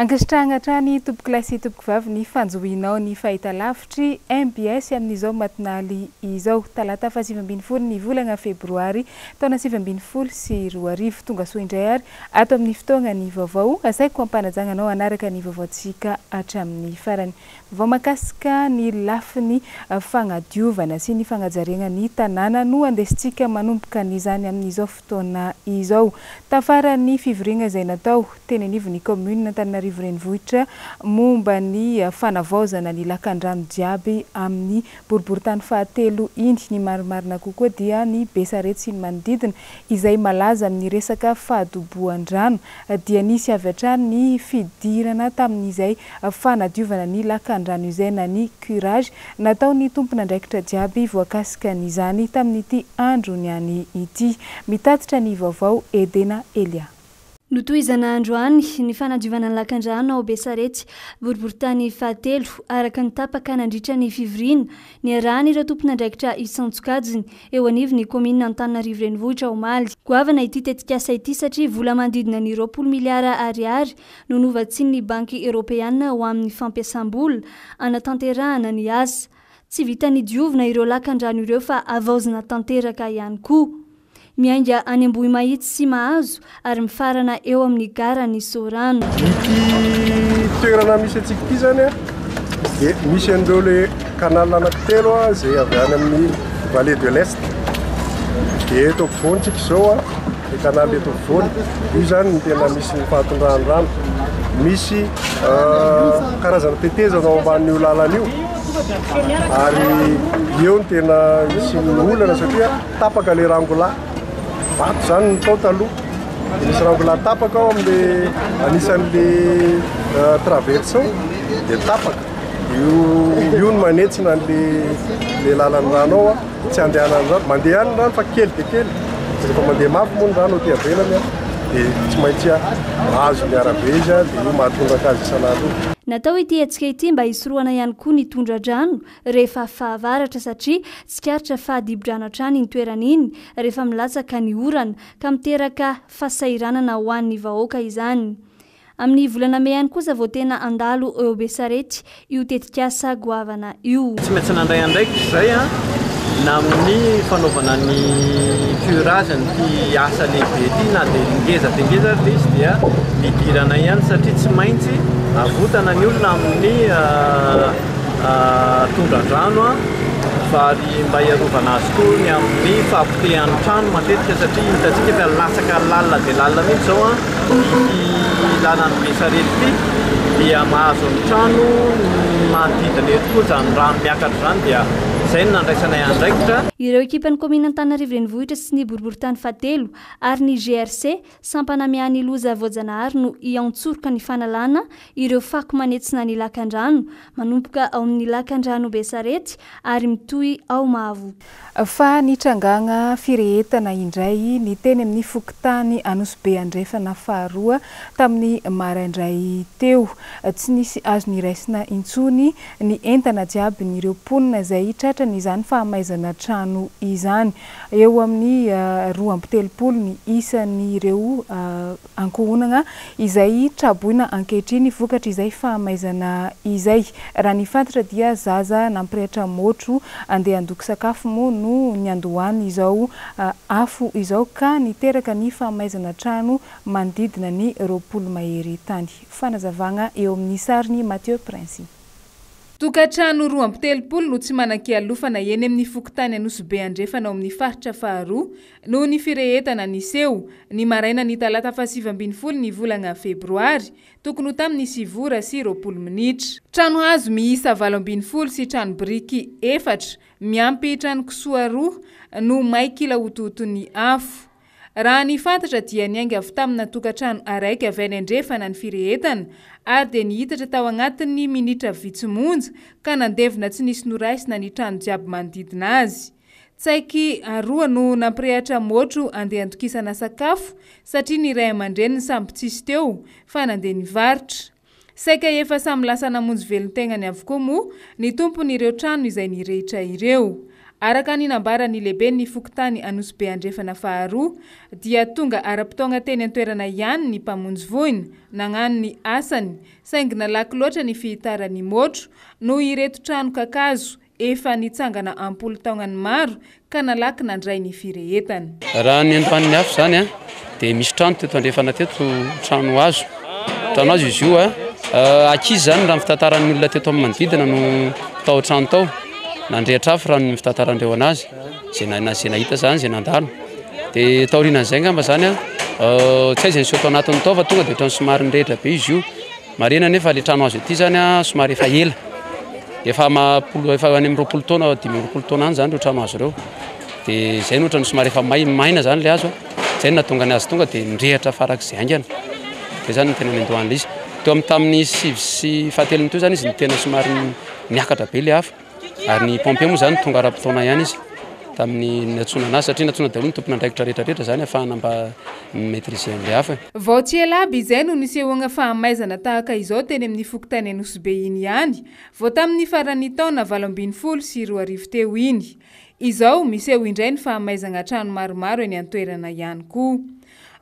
Ankasitrahana trany tompoko lasy tompoko vavy ny fanjohinao ny fahita lavitry MBS amin'izao matinaly izao talata fa 7 ny volana Febroary taona 2020 sy 2020 tonga soa indray ary ato amin'ny fotoana ny vaovao asaiko ampanajanganao anaraka ny vaovaotsika hatramin'ny farany vao makasika ny lafiny fagnadiovana sy ny fagnajarena ny tanàna no andesintsika manomboka n'izany amin'izao fotoana izao tafara ny fivoriana izay natao teny anivon'ny commune Antananarivo renivohitra momba ny fanavaozana ny lakan-drano jiaby amin'ny boriboritany fahatelo iny ny marimarina kokoa dia ny Besarety sy ny manodidina izay malaza amin'ny resaka fahadoboan-drano dia nisy avy hatrany ny fidirana tamin'izay fanadiovana ny lakan-drano izay na ny curage natao ny tompon'andraikitra jiaby voakasika n'izany tamin'ity andro niany ity mitatitra ny vaovao Edena Elia. Notoizana androany ny fanadiovana ny lakan-drano ao Besarety boriboritany fahatelo araka ny tapaka nandritra ny fivoriana ny arahany ireo tompon'andraikitra isantsokajiny eo anivon'ny commune Antananarivo renivohitra omaly goavana ity tetikasa ity satria vola mandidina ny 20 miliara ariary no novatsin'ny banky européenne ho amin'ny fampiasam-bola anatanterahana ny asa tsy vita ny diovina ireo lakan-drano ireo fa avaozana tanteraka ihany koa. Miainga any ambohy mahitsy sy mahazo ary mifarana eo amin'ny gara ny Sorano. Ity toerana misy antsika ity zany dia misy an'ireo le canal anankitelo izay avy any amin'ny Vallée de l'Est. Dia eto ampovoany tsika izao le canal eto ampovoany io zany ny tena misy ny fahatondrahan-drano. Misy karazana tetezana ao ambanin'io lalana io. Ary eo ny tena misy olana satria tapaka le rangola. Vato zany ny tao taloha misy rangola tapaka ao amin'le anisan'le traverse ao dia tapaka io ny manetsina le lalan'ny rano ao tsy andehanany rano mandeha any ny rano fa kely dia kely rehefa mandeha mafy moa ny rano aty avelany dia tsy maintsy mahazo ny arabe izy dia io mahatondraka azy isan'andro. Natao ity hetsika ity mba hisoroana ihany koa ny tondra-drano rehefa fahavaratra satria tsikaritra fahadibo-drano hatrany ny toerana iny rehefa milatsaka ny orana ka miteraka fasairanana ho an'ny vahoaka izany. Amin'ny volana May ihany kosa vao tena andalo eo Besarety io tetikasa goavana io. Tsy maintsy nandray andraikitra izay na amin'ny fanaovana ny curage ny asa lehibe ity na dia ngeza dia ngeza izy dia midirana ihany satria tsy maintsy avotana ny olona amin'ny tondra-drano vary mba hiarovana azy koa ny amin'ny fahapotehan'ny trano matetika satria hitantsika fa latsaka lalina dia lalina mihitsy zao ity lalany Besarety ity dia mahazo ny trano manodidina eto koa zany rano miakatra zany dia izay no nandraisanay andraikitra. Ireo ekipan'ny commune Antananarivo renivohitra sy ny boriboritany fahatelo ary ny GRC sampana miany loza voajanahary no iantsoroka ny fanalana ireo fako manetsina ny lakan-drano manomboka ao amin'ny lakan-drano Besarety ary mitohy ao Mavo. Fa nitrangana firehetana indray ny teny amin'ny fokotany Anosy Be andrefana faharoa tamin'ny maraindray teo tsy nisy azo niraisina intsony ny entana jiaby n'ireo mponina izay tratrany izany fahamaizana trano izany eo amin'ny 230 ny isan'ireo ankohonana izay traboina ankehitriny vokatra izay fahamaizana izay raha ny fantatra dia zaza nampirehitra motro andeha andoky sakafo moa no ny andohany izao afo izao ka niteraka ny fahamaizana trano manodidina ny 20 mahery tany. Fanazavana eo amin'ny sariny Mathieu Prince. Tokatrano 230 no tsy manan-kialofana eny amin'ny fokotany Anosy Be andrefana ao amin'ny faritra faharoa no ny firehetana niseho ny maraina ny talata fa 7 ny volana Febroary tokony tamin'ny 7 sy 20 minitra. Trano hazo miisa 20 sy trano biriky 4 miampy trano kisoa 2 no may kilaototony afo. Raha ny fantatra dia niainga avy tamina tokatrano araiky avy any andrefana ny firehetana ary dia nihitatra tao agnatin'ny minitra vitsimonja ka nandevina tsy nisy noraisina ny trano jiaby manodidina azy. Tsaiky roa no nampirehatra motro andeha andokisana sakafo satria ny ray aman-dreny samby tsisy teo fa nandeha nivarotra. Saika efa samy lasa namonjy velon-tegnany avokoa moa ny tompon'ireo trano izay nirehitra ireo. Araka ny nambarany lehibe ny fokontany Anosy Andrefana faharoa dia tonga ara-potoagna teny an-toerana ihany ny mpamonjy voina nagnano ny asany saingy nalaky loatra ny fihitarany motro no ireto trano kakazo efa nitsangana ampolo taonany maro ka nalaky nandray ny firehetana. Raha ny androan'ny hafa zany dia misy trano teto Andrefana teto trano hazo izy io akizy zany raha ny fitantaran'ny olona teto amin'ny manodidina no tao trano tao nandrehatra afo raha ny fitantarandreo anazy zay nahita zany zay nandalo dia taorianan'izay ngamba zany tsy hay zay nisy tao anatiny tao fa tonga dia trano somary nirehitra be izy io marina nefa le trano azo ety zany somary efa ela efa any amin'ny 20 taona 20 taona any zany reo trano azo reo dia zay no trano somary efa maina zany le azo zay natonga ny azy tonga dia nirehatra farak'izay aingana dia zany ny tena nandohan'le izy teo amin'ny tamin'ny 7 sy 7 teo zany izy ny tena somary niakatra be le hafa ary ny pompier moa zany tonga ara-potoana ihany izy tamin'ny natsona anazy satria natsona daholo ny tompona andraikitra rehetrarehetra zany ahafahana mba maîtriser an'le hafa. Vao tsy ela aby izay no nisehoagna fahamaizana tahaka izao teny amin'ny fokontany Anosy iny ihany vao tamin'ny faran'ny taona 20 sy 20 teo iny. Izao miseho indray ny fahamaizana trano maromaro eny an-toerana ihany koa.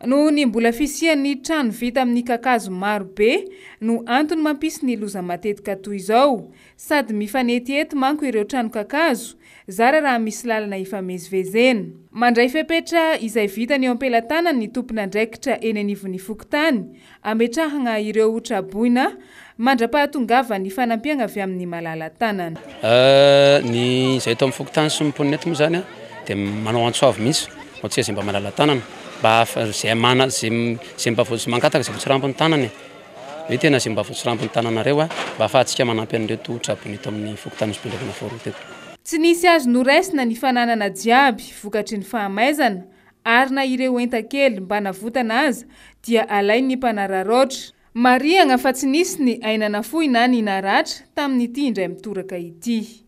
No ny mbola fisian'ny trano vita amin'ny kakazo maro be no antony mampisy ny loza matetika toy izao sady mifanetiety manko ireo trano kakazo zara raha misy lalana ifamezivezena. Mandray fepetra izay vitany eo am-pelatanany ny tompon'andraikitra eny anivon'ny fokontany ametrahana ireo traboina mandra-pahatongava ny fanampiana avy amin'ny malala-tanana. Ny izay tao amin'ny fokontany sy mimponina eto moa zany dia manao antsoavy misy tsy zay mba malala-tanana mba zay mba voatsy mankataka zay voatsy rampony tanany hoe tena zay mba voatsy rampony tananareo mba ahafahantsika manampy an'ireto trabony eto amin'ny fokontany Anosy Andrefana faharoa teto. Tsy nisy azo noraisina ny fananana jiaby vokatry ny fahamaizana ary na ireo entan-kely mba navotana aza dia alain'ny mpanararoatra. Mariana fa tsy nisy ny ainana fohy na ny naratra tamin'ity indray mitoraka ity.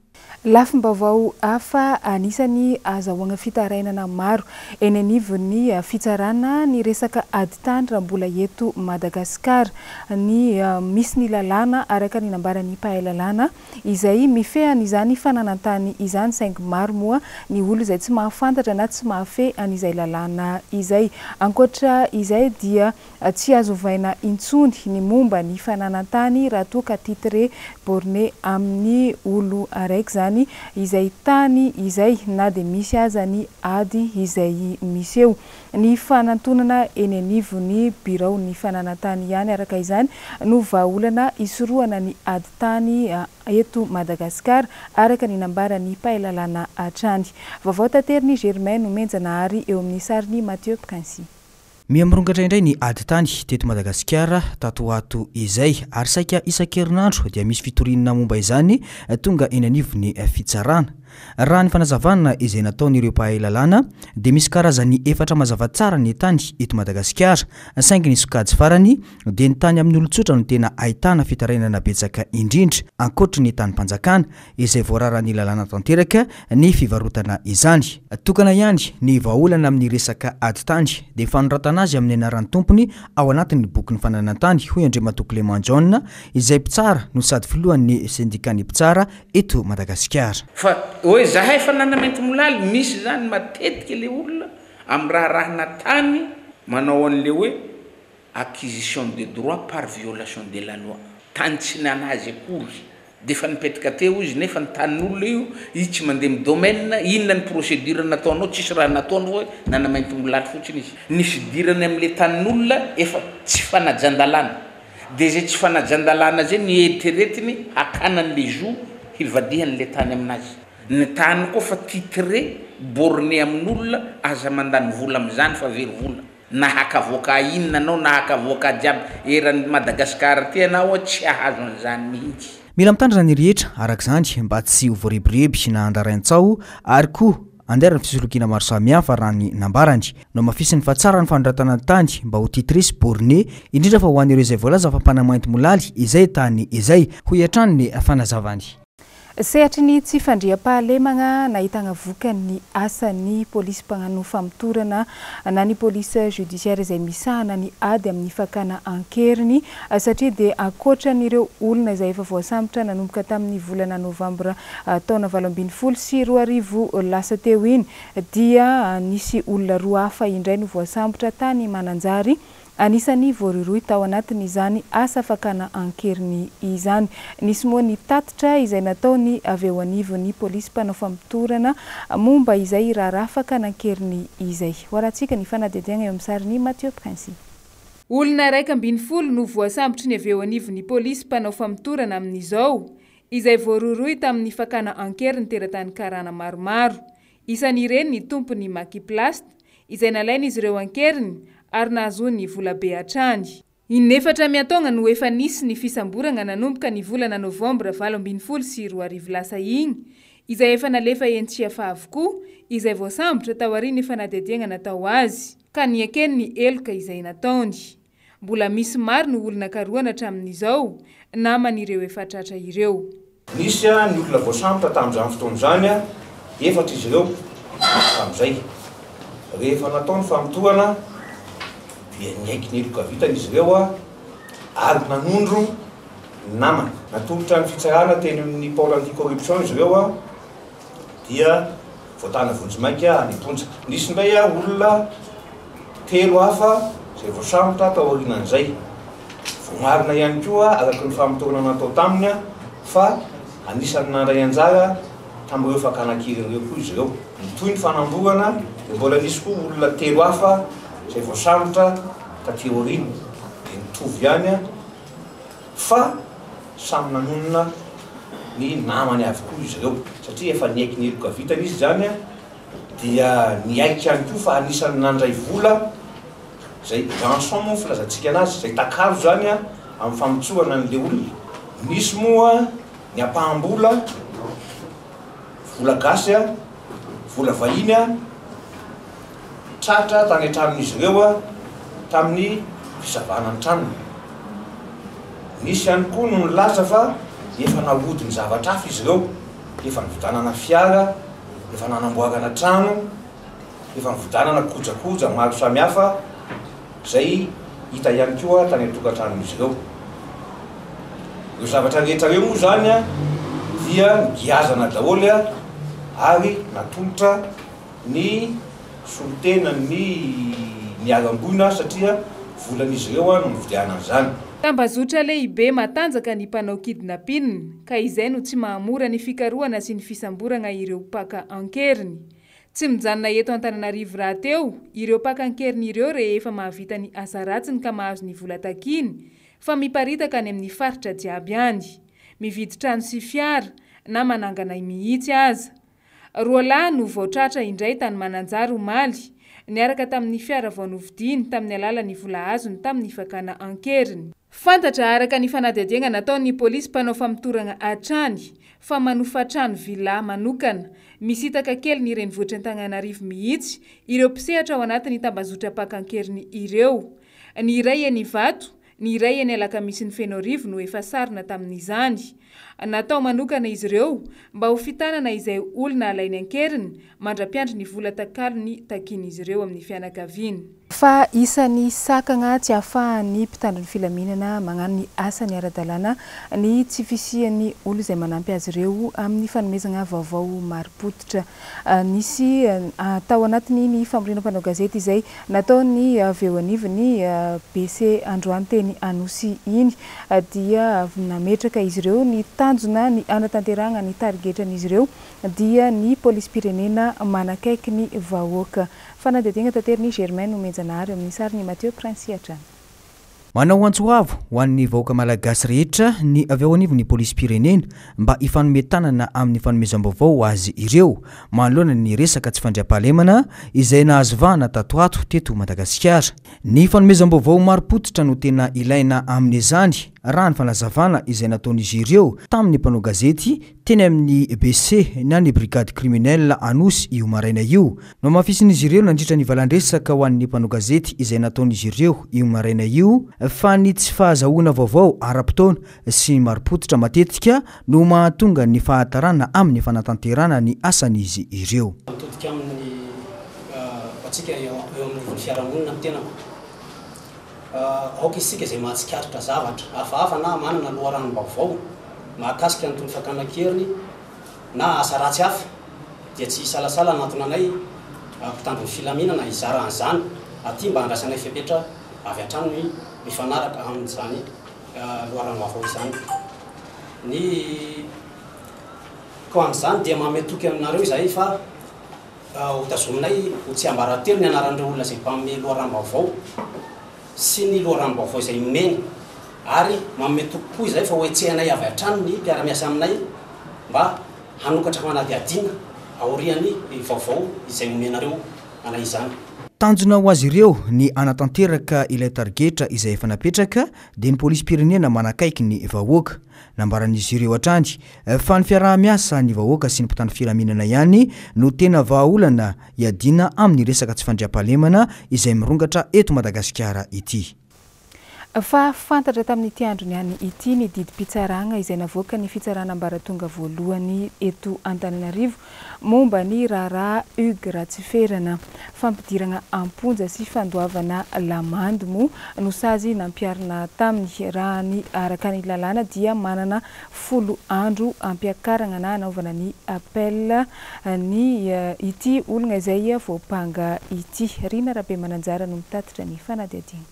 Lafim-baovao hafa anisany azahoagna fitarainana maro eny anivon'ny fitsarana ny resaka aditany raha mbola eto Madagasikara ny misy ny lalàna araka ny nambaran'ny mpahay lalàna izay mifehany izany fananantany izany saingy maro moa ny olo izay tsy mahafantatra na tsy mahafe an'izay lalàna izay. Ankoatra izay dia tsy azo ovaina intsony ny momba ny fananantany raha toa ka titre borné amin'ny olo araiky zany izay tany izay na dia misy aza ny ady izay miseho. Ny fanantonana eny anivon'ny birao ny fananantany ihany araka izany no vahaolana isorohana ny ady tany eto Madagasikara araka ny nambaran'ny mpahay lalàna hatrany. Vaovao tanteriny Germain no menjanahary eo amin'ny sariny Mathieu Pkansi. Miamrongatra indray ny ady tany teto Madagasikara tatoato izay ary saika isan-kerinandro dia misy fitorinana momba izany tonga eny anivon'ny fitsarana. Raha ny fanazavana izay nataon'ireo mpahay lalàna dia misy karazany 4 mazava tsara ny tany eto Madagasikara saingy ny sokajy farany dia ny tany amin'ny olon-tsotra no tena ahitana fitarainana betsaka indrindra ankoatra ny tany-panjakana izay voararan'ny lalàna tanteraka ny fivarotana izany. Tokana ihany ny vahaolana amin'ny resaka ady tany dia fanoratana azy amin'ny anaran'ny tompony ao anatin'ny boky ny fananantany hoy Andriamato Clément John izay mpitsara no sady filohan'ny sindikany mpitsara eto Madagasikara. Hoe zahay fananamento molaly misy zany matetika le olona amin'ny raharahana tany manao an'le hoe acquisition de droit par violation de la loi. Tany tsy nanazy akory dia efa nipetraka teo izy nefa ny tanin'olona io izy tsy mandeha amin'ny domaine inona ny procédure nataonao tsisy raha nataonao hoe nanamainto molaly fotsiny izy. Ny fidirany amin'le tanin'olona efa tsy fanajan-dalàna dia zay tsy fanajan-dalàna zay ny eritreretiny hakanan'le zo hivadihan'le tany aminazy. Ny tany koa fa titre borné amin'olona aza mandany vola amin'izany fa very vola na hakavoaka inona anao na hakavoaka jiaby eran'ny Madagasikara ty anao tsy ahazo an'izany mihitsy. Mila mitandrina ny rehetra araka izany mba tsy ho voarebireby na andarain-tsao ary koa anderana fisolokiana maro samihafa raha ny nambarany no mafisiny fa tsara ny fanoratana ny tany mba ho titresi borné indrindra fa ho an'ireo izay voalaza fa mpanamainty molaly izay tany izay ho hiatrany ny fanazavany. Sehatra ny tsy fandriam-pahalemana nahitana vokany asan'ny polisy mpagnano famotorana na ny polisy judiciaire izay misahana ny ady amin'ny fakana ankeriny satria dia ankoatran'ireo olona izay efa voasambotra nanomboka tamin'ny volana novambra taona 2020 sy 2020 lasa teo iny dia nisy olona roa hafa indray no voasambotra tany Mananjary. Anisany voaroiroy tao anatin'izany asa fakana ankeriny izany. Nisy moa ny tatitra izay nataony avy eo anivon'ny polisy mpanao famotorana momba izay raharaha fakana ankeriny izay. Horantsika ny fanadihadiana eo amin'ny sariny Mathieu Prince. Olona 120 no voasambotry ny avy eo anivon'ny polisy mpanao famotorana amin'izao izay voaroiroy tamin'ny fakana ankeriny teratany karana maromaro. Isan'ireny ny tompony Makiplast izay nalain'izy ireo ankeriny ary nahazoany vola be hatrany. Inefatra miataonga no efa nisy ny fisamborana nanomboka ny volana novambra 2020 sy 2020 lasa igny izay efa nalefa entsiafa avokoa izay voasambotra tao aoriana efa nadihadiana natao azy ka niakeny ny eloka izay nataony. Mbola misy maro ny olona karoana hatramin'izao naman'ireo efa tratra ireo. Nisy ny olona voasambotra tamin'izany fotoana zany efatra izy ireo tamin'izay. Rehefa nataony famotoana dia niaiky ny eloka vitan'izy ireo ary nanondro namana. Natolotra ny fitsarana teny amin'ny pôle anti-corruption izy ireo dia voatana vonjimaika any Ponja. Nisy ndray olona 3 hafa izay voasambotra tao aorianan'izay. Voamarina ihany koa araka ny famotorana natao taminy fa anisan'ny nandray anjara tamin'ireo fakanankiriny ireo koa izy ireo. Toy ny fanamborana dia mbola nisy koa olona 3 hafa izay voasambotra taty aoriana dia nitovy ihany fa samy nanonona ny namany avokoa izy ireo satria efa niaiky ny eloka vitany izy zany dia niaiky ihany koa fa anisan'ny nandray vola izay rançon moa filazantsika anazy izay takalo zany amin'ny famotsoana n'ilay olona. Nisy moa ny apahambola vola gasy vola vahiny tratra tany an-tranon'izy ireo tamin'ny fisavana ny tranony. Nisy ihany koa no nilaza fa efa naody ny zavatra hafa izy ireo, efa nividanana fiara, efa nanamboarana trano, efa nividanana kojakoja maro samihafa izay hita ihany koa tany an-tokantranon'izy ireo. Ireo zavatra rehetra ireo moa zany dia ngiazana daholo ary natolotra ny solotena ny arambona satria volan'izy ireo no mividiana an'izany. Tambazotra lehibe matanjaka ny mpanao kidnapping ka izay no tsy mahamora ny fikarohana sy ny fisamborana ireo mpaka ankeriny. Tsy mijanona eto Antananarivo raha teo ireo mpaka ankeriny ireo rehefa mahavita ny asa ratsiny ka mahazo ny vola takiny fa miparitaka any amin'ny faritra jiaby any, mividy trano sy fiara na manangana mihitsy aza. Roa lahy no voatratra indray tany Mananjary omaly niaraka tamin'ny fiara vao novidiny tamin'ny alalan'ny vola azony tamin'ny fakana ankeriny. Fantatra araka ny fanadihadiana nataon'ny polisy mpanao famotorana hatrany fa manofa trano villa manokana misitaka kely ny renivohitra Antananarivo mihitsy ireo mpisehatra ao anatin'ny tambazotra mpaka ankeriny ireo. Ny iray eny Ivato, ny iray eny Alakamisy ny Fenorivo no efa sarina tamin'izany. Natao manokana izy ireo mba ho fitanana izay olona alainy ankeriny mandra-piandry ny vola takalony takin'izy ireo amin'ny fianakaviany. Fa isan'ny sakana tsy ahafahan'ny mpitandro ny filaminana magnano ny asany ara-dalàna ny tsy fisian'ny olo izay manampy azy ireo amin'ny fanomezana vaovao mari-potitra. Nisy tao anatiny ny famorina mpanao gazety izay nataony avy eo anivon'ny BC Androany teny Anosy iny dia nametraka izy ireo ny tanjona ny anatanterana ny tarigetran'izy ireo dia ny polisy pirenena manakaiky ny vahoaka. Fanadihadiana tanteriny Germaine Omenjanary amin'ny sariny Mathieu Prince hatrany. Manao antsoavo ho an'ny vahoaka malagasy rehetra ny avy ao anivon'ny polisy pirenena mba hifanometanana amin'ny fanomezam-baovao azy ireo manoloana ny resaka tsy fandriam-pahalemana izay nahazovana tatoato teto Madagasikara. Ny fanomezam-baovao mari-potitra no tena ilaina amin'izany raha ny fanazavana izay nataon'izy ireo tamin'ny mpanao gazety teny amin'ny BC na ny brigade criminelle anosy io maraina io. No mafisin'izy ireo nandritra ny valandresaka ho an'ny mpanao gazety izay nataon'izy ireo io maraina io fa ny tsy fahazahoana vaovao ara-potoana sy marim-pototra matetika no mahatonga ny fahatarana amin'ny fanatanterana ny asan'izy ireo. Mitodika amin'ny atsika eo amin'ny fiarahamonina ny tenako. Aoka isika izay mahatsikaritra zavatra hafahafa na manana loharanom-baovao mahakasika ny tony-fakana-keriny na asa ratsy hafa dia tsy salasala anatona anay mpitandron'ny filaminana izaran'izany aty mba handraisanay fepetra avy hatrano ny mifanaraka amin'izany loharanom-baovao izany. Ny ko amin'izany dia mametoky aminareo izahay fa hotazominay ho tsy ambaratery ny anaran'ireo olona izay mpagnome loharanom-baovao sy ny loharanom-baovao izay meny ary mametoky koa izay fa hoetsehanay avy hatrano ny mpiara-miasa aminay mba hanokatra manady adina aoriany vaovao izay omenareo anay izany. Tanjona ho azy ireo ny anatanteraka ilay targetra izay efa napetraka dia ny polisy-pirenena manakaiky ny vahoaka. Nambaran'izy ireo hatrany fa ny fiaraha-miasa ny vahoaka sy ny mpitandro filaminana ihany no tena vahaolana iadina amin'ny resaka tsy fandriam-pahalemana izay mirongatra eto Madagasikara ity. Fa fantatra tamin'ity androny any ity ny didim-pitsarana izay navoaka ny fitsarana ambaratonga voalohany eto Antananarivo momba ny raharaha Hugues Ratsiferana, fampidirana amponja sy fandoavana lamandy mo no sazy nampiarina tamin'ny raha ny araka ny lalàna dia manana 10 andro ampiakarana na anaovana ny appel ny ity olona izay voapanga ity. Rina Rabe Mananjara no mitatitra ny fanadihadiana.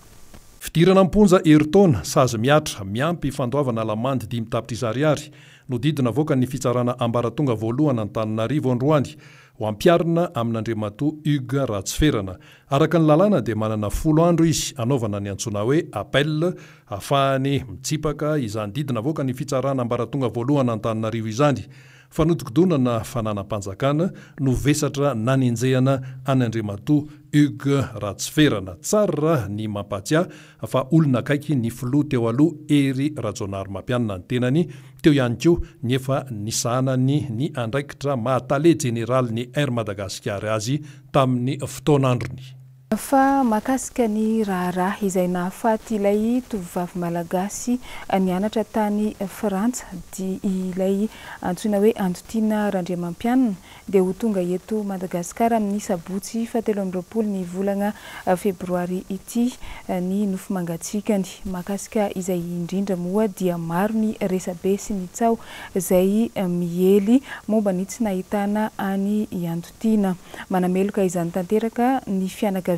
Fidirana amponja eritaona sazy miatra miampy fandoavana lamandy 5 tapitra ariary no didina avoaka ny fitsarana ambaratonga voalohany Antananarivo androany ho ampiarina amin'Andriamatoa Hugues Ratsiferana. Araka ny lalàna dia manana 10 andro izy anaovana ny antsona hoe appel ahafahany mitsipaka izany didina avoaka ny fitsarana ambaratonga voalohany Antananarivo izany. Fanodikodonana fananam-panjakana no vesatra nanenjehana an'Andriamatoa Hugues Ratsiferana. Tsara ny mampatsiahy fa olona akaiky ny filoha teo aloha Ery Rajonary-Mampianina ny tenany, teo ihany koa nefa nisahanany ny andraikitra mahatale jeneraly ny Air Madagasikara azy tamin'ny fotoanandrony. Fa makasika ny raharaha izay nahafaty ilay tovovavy malagasy nianatra tany Frantsa di ilay antsoina hoe Antotina Randriamampianina dia ho tonga eto Madagasikara amin'ny sabotsy 17 ny volana Febroary ity ny nofo mangatsikany. Makasika izay indrindra moa dia maro ny resabe sy ny tsao izay miely momba ny tsy nahitana any Antotina. Manameloka izany tanteraka ny fianakaviana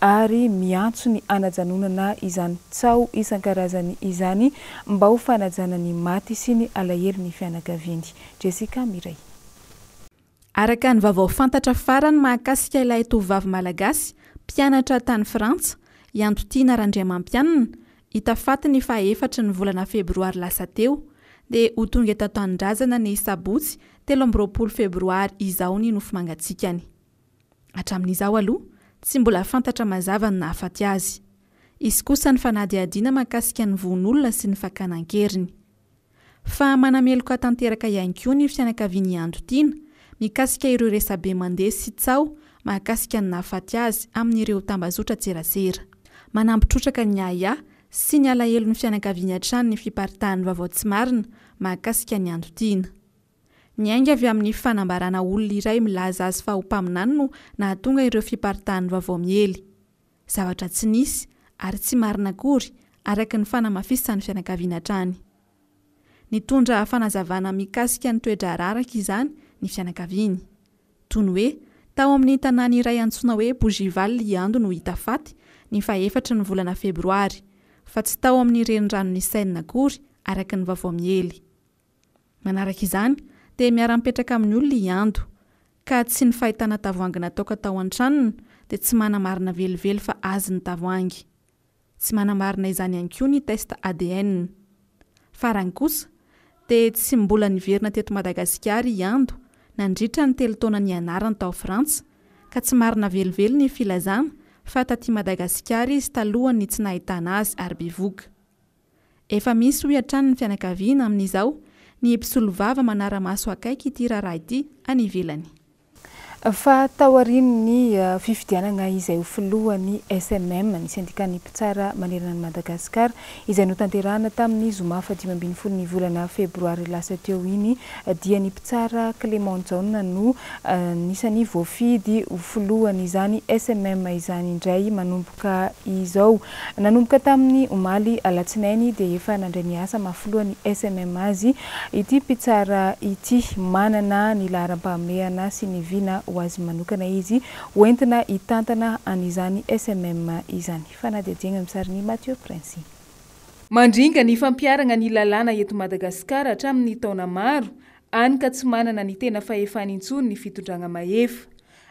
ary miantso ny anajanonana izany tsao isan-karazany izany mba ho fanajanany maty sy ny alahelo ny fianakaviany. Jessica Miray. Araka ny vaovao fantatra farany mahakasika ilay tovovavy malagasy mpianatra tany Frantsa Antotina Randriamampianina hitafaty ny faha-4 ny volana Febroary lasa teo dia ho tonga eto an-tanindrazana ny sabotsy 13 Febroary izao ny nofo mangatsikany. Hatramin'izao aloha tsy mbola fantatra mazava ny nahafaty azy. Izy kosa ny fanadihadiana mahakasika ny von'olona sy ny fakanan-keriny. Fa manameloka tanteraka ihany koa ny fianakaviany Antotina mikasika ireo resabe mandeha sy tsao mahakasika ny nahafaty azy amin'ireo tambazotra tserasera. Manampitrotraka ny aya sy ny alahelo ny fianakaviany hatrany ny fiparitahan'ny vaovao tsy marina mahakasika ny Antotina. Niainga avy amin'ny fanambarana olona iray milaza azy fa ho mpaminany no nahatonga ireo fiparitahan'ny vaovao miely. Zavatra tsy nisy ary tsy marina akory araka ny fanamafisany fianakaviana hatrany. Nitondra fanazavana mikasika ny toetra raraka izany ny fianakaviany. Toy ny hoe tao amin'ny tanàna iray antsoina hoe Bougival Liando no hitafaty ny faha-4 ny volana Febroary, fa tsy tao amin'ny renirano Seine akory araka ny vaovao miely. Manaraka izany dia miara-mipetraka amin'ny olona Liando, ka tsy ny fahitana tavoahangy natoka tao an-tranony dia tsy manamarina velively fa azy ny tavoahangy. Tsy manamarina izany ihany koa ny test ADN. Farany kosa dia tsy mbola niverina teto Madagasikara Liando nandritra ny 3 taona nianarana tao Frantsa, ka tsy marina velively ny filazana fa taty Madagasikara izy talohany tsy nahitana azy ary bevoka. Efa misy ho hatrany ny fianakaviana amin'izao ny mpisolovava manara-maso akaiky ity raharaha ity any ivelany. Fa taoriany fifidianana izay ho filohan'ny SMM ny sindikany mpitsara manerana ny Madagasikara izay notanterahana tamin'ny zoma 15 ny volana Febroary lasa teo iny dia ny mpitsara Clément Jaune no nisany voafidy ho filohan' izany SMM izany indray manomboka izao. Nanomboka tamin'ny omaly alatsinainy dia efa nandray ny asa mahafilohan'ny SMM azy ity mpitsara ity manana ny laharam-pahameana sy ny vina ho azy manokana izy hoentina hitantana an'izany SMM izany. Fanadihadiana misariny Mathieu Prince. Mandringa ny fampiarana ny lalàna eto Madagasikara hatramin'ny taona maro any ka tsy manana ny tena fahefany intsony ny fitondrana mahefa.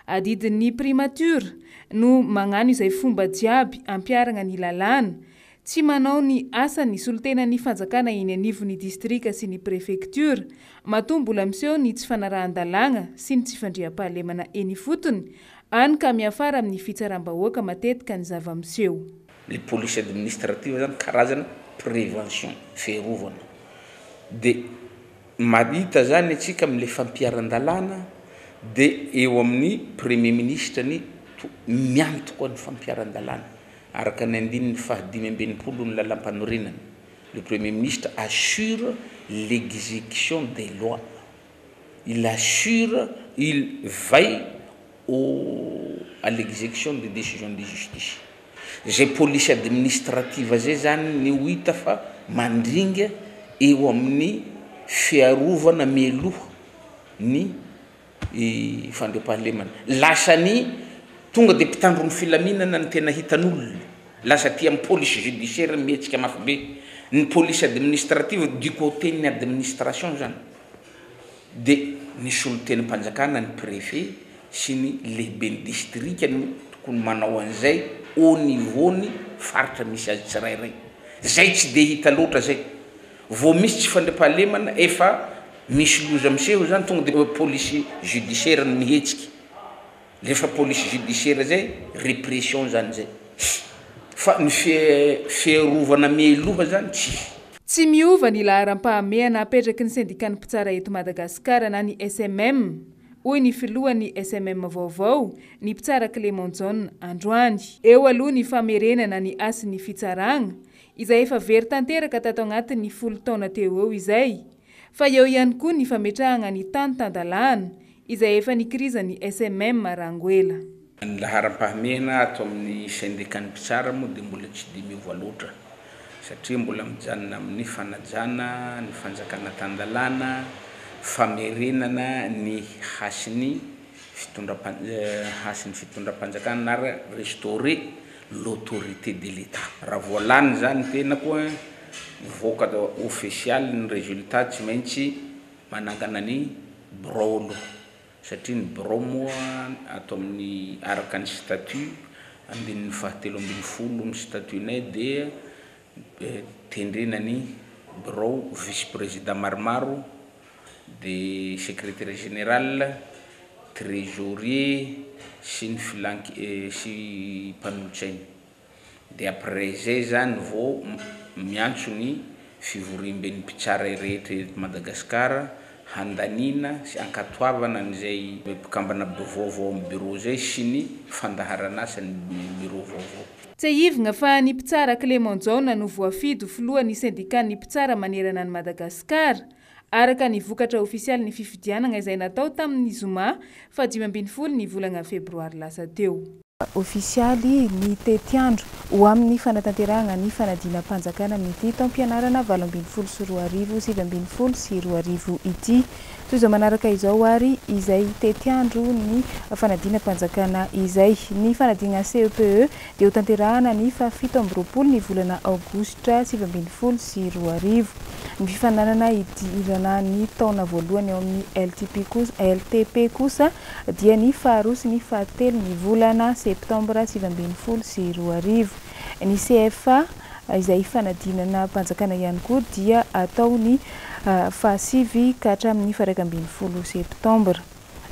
Adidin'ny primature no magnano izay fomba jiaby ampiarana ny lalàna, tsy manao ny asa ny solotena ny fanjakana eny anivon'ny distrika sy ny prefecture, matombola miseho ny tsy fanarahan-dalàna sy ny tsy fandriam-pahalemana eny fotony, any ka miafara amin'ny fitsaram-bahoaka matetika ny zava-miseho. Le police administrative zany karazana prévention fiarovana. De mahita zany atsika amin'le fampiaran-dalàna de eo amin'ny premier ministre ny miantoka ny fampiaran-dalàna. Araka ny andininy fahadimy ambinipolo ny lalam-panorenany. Le premier ministre assure l'exécution des lois. Il assure, il veille à l'exécution des décisions de justice. Zay police administrative zay zany ny ho hita fa mandringa eo amin'ny fiarovana meloha ny fandriam-pahalemana. Lasany tonga de mpitandro ny filaminana ny tena hitan'olona. Lasa ty amin'ny police judiciaire mihetsika mafy be. Ny police administrative du côté ny administration zany. De ny soloteny mpanjakana ny préfet sy ny lehiben'ny distrika no tokony manao an'izay au niveau ny faritra misy azy tsirairay. Zay tsy de hita loatra zay. Vao misy tsy fandriam-pahalemana efa misy loza miseho zany tonga de police judiciaire ny mihetsika. Lefa police judiciaire zay répression zany zay. Fa ny fiarovana meloha zany tsy miova ny laharam-pahameana apetraky ny sindikany mpitsara eto Madagasikara na ny SMM. Hoy ny filohan'ny SMM vaovao ny mpitsara Clément Jaune androany. Eo aloha ny famerenana ny asin'ny fitsarana izay efa very tanteraka tato agnatin'ny 10 taona teo eo izay. Fa eo ihany koa ny fametrahana ny tany tandalàna izay efa nikrizan'ny SMM Rangoela. Ny laharam-pahameana ato amin'ny sindikany mpitsara moa dia mbola tsy dia miova loatra satria mbola mijanona amin'ny fanajana ny fanjakana tandalàna, famerenana ny hasiny fitondram-panjakana na restaurer l'autorité de l'État. Raha voalany zany tena koa voaka official ny résultat tsy maintsy manangana ny brolo. Satria ny bureau moa ato amin'ny araka ny statut andin'ny fahatelo ambin'ny folo ny statutinay dia tendrena ny bureau vice-président maromaro de secrétaire général, trésorier sy ny sy mpanolotsaina. De après zay zany vao miantso ny fivorimben'ny mpitsara rehetra eto Madagasikara handanina sy ankatoavana n'izay mpikambana vaovao amin'ny bureau zay sy ny fandaharana asan'ny bureau vaovao. Tsy hivigna fa ny mpitsara Clément Jaune no voafidy filohan'ny sindikany mpitsara manerana ny Madagasikara araka ny vokatra ofisialy ny fifidianana izay natao tamin'ny zoma 15 ny volana Febroary lasa teo. Ofisialy ny tetiandro ho amin'ny fanatanterahana ny fanadinam-panjakana amin'ity taom-pianarana 20 sy 2020 sy 2020 ity. Toy izao manaraka izao ary izay tetiandro ny fanadinam-panjakana izay ny fanadina CEPE dia ho tanterahana ny 17 ny volana Aogositra 2020 sy 2020. Ny fifananana idirana ny taona voalohany ao amin'ny LTP kosa dia ny faharoa sy ny fahatelo ny volana Septambra 2020 sy 2020. Ny CFA izay fanadinana mpanjakana ihany koa dia ataony fahasivy ka hatramin'ny 20 Septambra.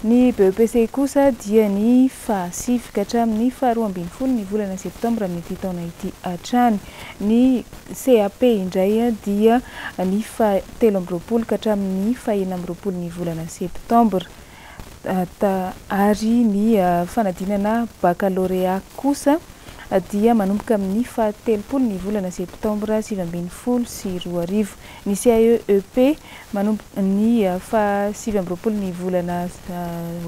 Ny BEPC kosa dia ny fahasivy ka hatramin'ny faharoa ambin'ny folo ny volana septambra n'ity taona ity hatrany. Ny CAP indray dia ny fahatelo amby roapolo ka hatramin'ny fahaenina amby roapolo ny volana septambra. Ary ny fanadinana baccalauréat kosa dia manomboka amin'ny fahatelopolo ny volana septambra 2024. Ny CAEP manomboka ny fa7 ny volana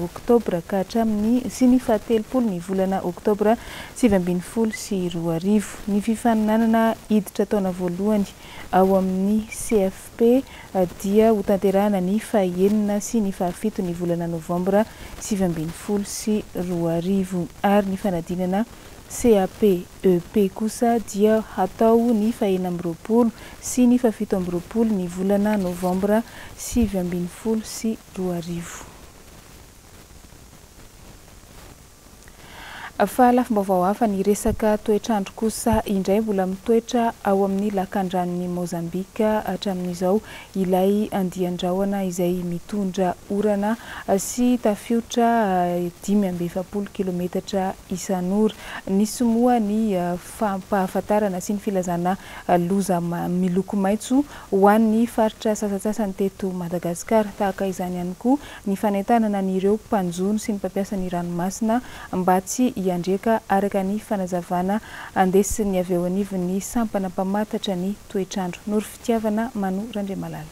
oktobra ka hatramin'ny sy ny fahatelopolo ny volana oktobra 2024. Ny fifaninanana hiditra taona voalohany ao amin'ny CFP dia ho tanterahana ny fahaenina sy ny fahafito ny volana novambra 2024. Ary ny fanadinana CAP-EP kosa dia hatao ny fahaenina amby roapolo sy ny fahafito amby roapolo ny volana novambra 2024. Fa lafim-baovao hafa ny resaka toetrandro kosa indray mbola mitoetra ao amin'ny lakandran'ny Mozambika hatramin'izao ilay andian-drahona izay mitondra orana sy tafiotra 570 kilometatra isan'ora. Nisy moa ny fampahafantarana sy ny filazana loza miloko maitso ho an'ny faritra sasatsasany teto Madagasikara. Tahaka izany ihany koa ny fanentanana n'ireo mpanjono sy ny mpampiasa ny ranomasina mba tsy iandreka araka ny fanazavana andesin'ny avy eo anivon'ny sampana mpamatatra ny toetrandro. Nory fitiavana Manu Randriamalala.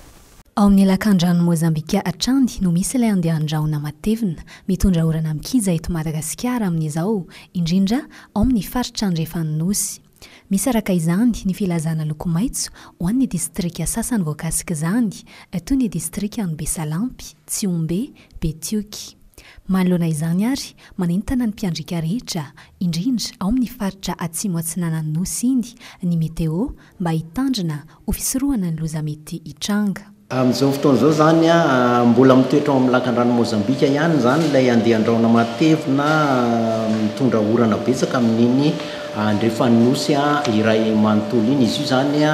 Ao amin'ny lakan-drano Mozambika Atrandy no misy ilay andehan-drahona matevina mitondra orana mikiza eto Madagasikara amin'izao, indrindra ao amin'ny faritra Andrefanosy. Misy araka izany ny filazana loko maitso ho an'ny distrika sasany voakasika izany, toy ny distrika Mbs Talata, Tsiombe, Betioky. Manoloana izany ary manentana ny mpiandrika rehetra, indrindra ao amin'ny faritra atsimo atsinanan'ny nosy iny, ny meteo mba hitandrina ho fisorohana ny loza mety hitranga. Amin'izao fotoan'izao zany mbola mitoetra ao amin'ny lakan-drano Mozambika ihany zany ilay andehan-drahona matevina mitondra orana betsaka amin'iny Andrefanosy iray manontolo iny. Izy io zany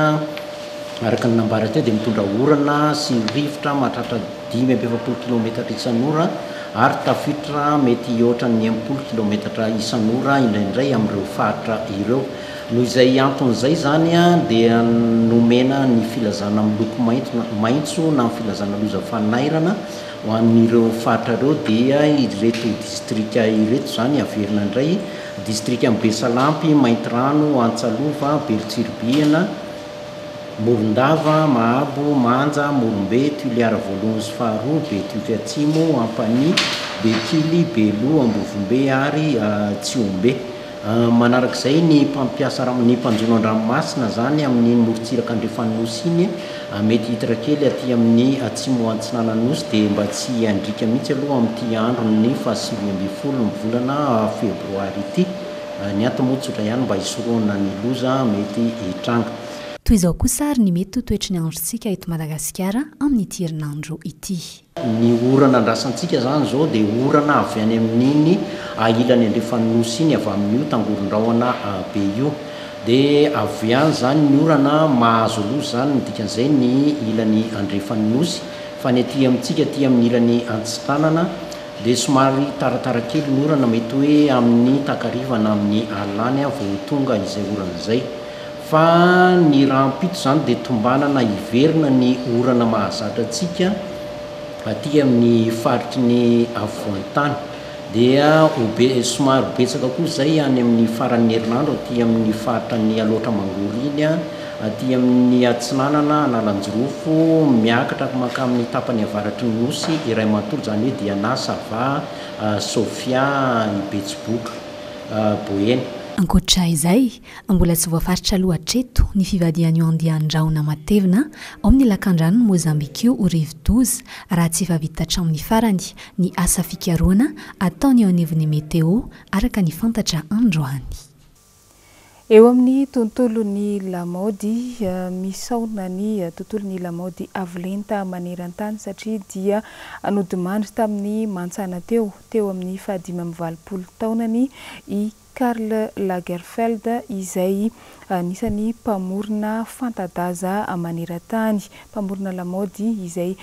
araka ny nambara teo dia mitondra orana sy rivotra mahatratra 570 kilometatra isan'ora ary tafiotra mety ohatra ny 80 kilometatra isan'ora indraindray amin'ireo faritra ireo. Noho izay anton'izay zany dia nomena ny filazana miloko maitso na filazana loza fanairana ho an'ireo faritra ireo dia ireto distrika ireto zany averina indray distrika Mbs Talata, Maintirano, Antsalova, Berotsiribiana, Morondava, Mahabo, Manja, Morombe, Tuliara voalohany sy faharoa, Betioky Atsimo, Ampani, Bekily, Belo, Ambovombe ary Tsiombe. Manarak'izay ny mpampiasa ny mpanjono an-dranomasina zany amin'ny morontsiraka Andrefanosy iny mety hitra kely aty amin'ny atsimo antsinanan'Nosy dia mba tsy andrika mihitsy aloha amin'ity andro ny 20 ny volana Febroary ity. Ny antony moa tsotra ihany mba hisoroana ny loza mety hitranga. Toy izao kosa ary ny mety toetry ny androntsika eto Madagasikara amin'ny herinandro ity. Ny orana andrasantsika zany zao dia orana avy any amin'iny ilany Andrefanosy iny avy amin'io tangoron-drahona be io. Dia avy any zany ny orana mahazo loza zany ny dikan'izay ny ilany Andrefanosy fa ny aty amintsika aty amin'ny ilany Antsitanana dia somary taratara kely ny orana mety hoe amin'ny takariva na amin'ny alany vao tonga izay orana izay. Fa ny rahampito zany dia tombanana iverina ny orana mahazatra antsika aty amin'ny faritry ny avoantany dia somary betsaka koa izay any amin'ny faran'ny herinandro aty amin'ny faritra ny aloatra mangory iny aty amin'ny atsinanana Analanjirofo miakatra maka amin'ny tapany avaratry ny nosy iray manontolo zany hoe Diana, Sava, Sofia, Betsiboka, Boeny. Ankoatra izay, mbola tsy voafaritra lohatreto ny fivadihan'io andehan-drahona matevina ao amin'ny lakan-drano Mozambika io ho rivo-doza raha tsy efa vita hatramin'ny farany ny asa fikaroana ataony ao anivon'ny meteo araka ny fantatra androany. Eo amin'ny tontolon'ny lamaody misaona ny tontolon'ny lamaody avolenta maneran-tany satria dia nodimandry tamin'ny mantsana teo amin'ny 520 taonany i Karl Lagerfeld izay anisany mpamorona fanta-daza maneran-tany, mpamorona lamaody izay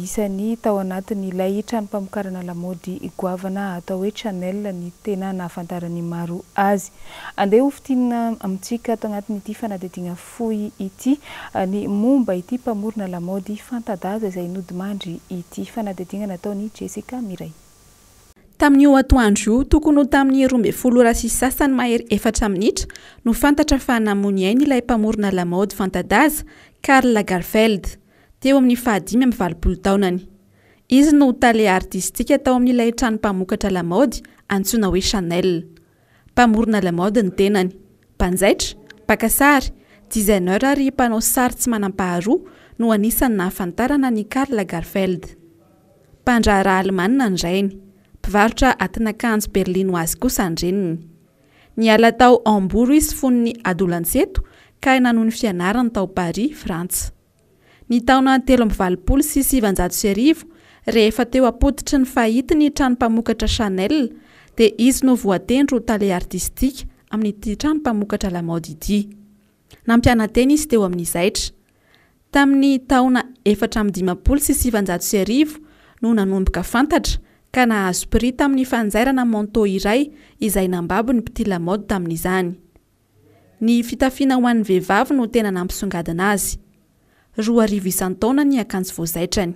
isany tao anatin'ilay trano-pamokarana lamaody goavana atao hoe Chanel ny tena nahafantarany maro azy. Andeha ho fitinina amintsika ato anatin'ity fanadidina fohy ity ny momba ity mpamorona lamaody fanta-daza izay nodimandry ity fanadidina nataony Jessica Miray. Tamin'io atoandro io tokony ho tamin'ny 12 ora sy sasany mahery 4 minitra no fantatra fa namony ainy ilay mpamorona lamaody fanta-daza Karl Lagerfeld teo amin'ny 25 taonany. Izy no tale artistika tao amin'ilay trano mpamokatra lamaody antsoina hoe Chanel. Mpamorona lamaody ny tenany, mpanjaitra, mpakasary, designer ary mpanao sary tsy manam-paharoa no anisany nahafantarana ny Karl Lagerfeld. Mpandraharaha Alemanina ny rainy, mpivarotra atin'akanjo berlinoise kosa andreniny. Niala tao Hambourg izy fonony adolan-tseto ka nanao ny fianarany tao Paris, Frantsa. Ny taona 13 sy 700 rehefa teo apoditry ny fahity ny trano mpamokatra Chanel dia izy no voatendro tale artistika amin'ity trano mpamokatra lamaody ity. Nampiana-teny izy teo amin'ny zaitra. Tamin'ny taona 450 sy 700 no nanomboka fantatra ka nahazo prix tamin'ny fanjairana manteau iray izay nambabo ny mpity lamaody tamin'izany. Ny fitafiana ho an'ny vehivavy no tena nampisongadina azy. 200 taona ny akanjo voazaitrany.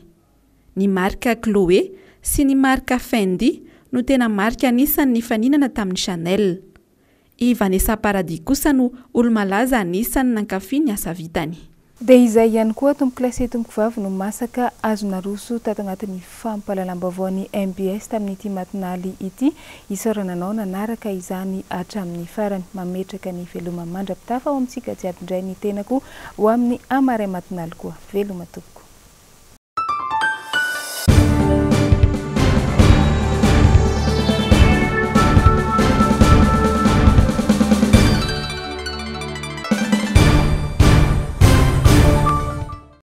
Ny marika Chloé sy ny marika Fendi no tena marika anisan'ny nifaninana tamin'ny Chanel. I Vanessa Paradis kosa no olo-malaza anisan'ny nankafy ny asa vitany. Dia izay ihany koa tompoko lasy tompoko vavy no masaka azona roso tato agnatin'ny fampalalam-baovaon'ny MBS tamin'ity matinaly ity. Isaorananao nanaraka izany hatramin'ny farany, mametraka ny veloma mandrapitafa ao amintsika jiaby indray ny tenako ho amin'ny amaray matinaly koa. Veloma tompoko.